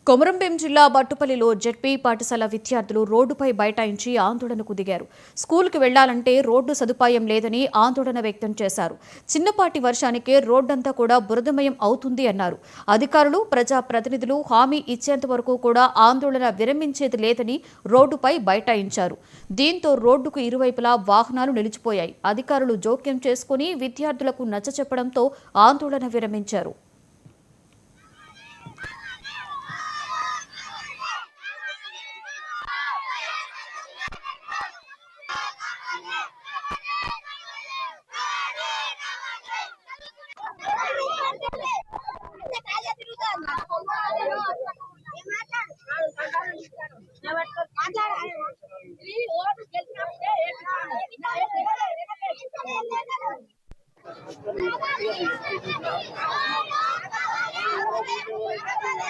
కొమరంభీం జిల్లా బట్టుపల్లిలో జెడ్పీ పాఠశాల విద్యార్థులు రోడ్డుపై బైఠాయించి ఆందోళనకు దిగారు. స్కూలుకు వెళ్లాలంటే రోడ్డు సదుపాయం లేదని ఆందోళన వ్యక్తం చేశారు. చిన్నపాటి వర్షానికే రోడ్డంతా కూడా బురదమయం అవుతుంది అన్నారు. అధికారులు, ప్రజాప్రతినిధులు హామీ ఇచ్చేంత వరకు కూడా ఆందోళన విరమించేది లేదని రోడ్డుపై బైఠాయించారు. దీంతో రోడ్డుకు ఇరువైపులా వాహనాలు నిలిచిపోయాయి. అధికారులు జోక్యం చేసుకుని విద్యార్థులకు నచ్చచెప్పడంతో ఆందోళన విరమించారు.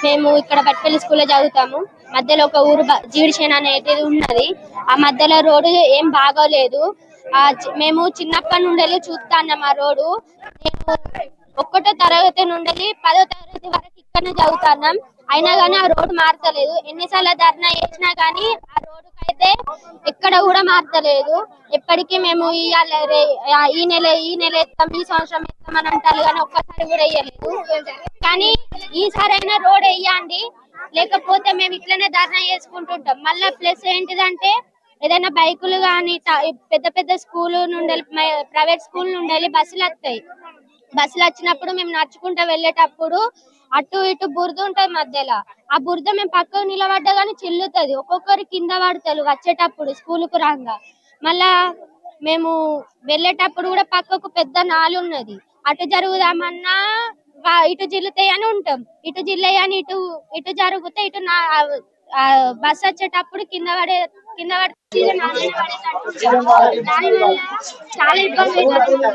మేము ఇక్కడ బట్పల్లి స్కూల్లో చదువుతాము. మధ్యలో ఒక ఊరు జీడిచేన అనేది ఉన్నది. ఆ మధ్యలో రోడ్డు ఏం బాగోలేదు. మేము చిన్నప్పటి నుండి చూస్తున్నాం ఆ రోడ్డు. మేము 1వ తరగతి నుండి 10వ తరగతి వరకు ఇక్కడనే చదువుతున్నాం. అయినా కానీ ఆ రోడ్డు మారతలేదు. ఎన్నిసార్లు ధర్నా చేసినా కానీ ఆ రోడ్డుకైతే ఎక్కడ కూడా మారతలేదు. ఎప్పటికీ మేము ఈ నెల ఎత్తాం, ఈ సంవత్సరం ఎత్తాం అని అంటారు కానీ ఒక్కసారి కూడా వేయలేదు. కానీ ఈసారైనా రోడ్ వేయండి, లేకపోతే మేము ఇట్లనే ధర్నా చేసుకుంటుంటాం. మళ్ళా ప్లస్ ఏంటిదంటే ఏదైనా బైకులు కానీ పెద్ద పెద్ద స్కూల్ నుండి ప్రైవేట్ స్కూల్ నుండి బస్సులు వస్తాయి. బస్సులు వచ్చినప్పుడు మేము నడుచుకుంటూ వెళ్ళేటప్పుడు అటు ఇటు బురద ఉంటది మధ్యలో. ఆ బురద మేము పక్కకు నిలబడ్డా గానీ చిల్లుతుంది. ఒక్కొక్కరు కింద పడతారు వచ్చేటప్పుడు స్కూల్కు రాగా. మళ్ళా మేము వెళ్ళేటప్పుడు కూడా పక్కకు పెద్ద నాలు ఉన్నది. అటు జరుగుదామన్నా ఇటు జిల్లుతాయి అని ఉంటాం. ఇటు జిల్లేయని ఇటు జరిగితే ఇటు బస్ వచ్చేటప్పుడు కింద పడి చాలా ఇబ్బంది అవుతుంది.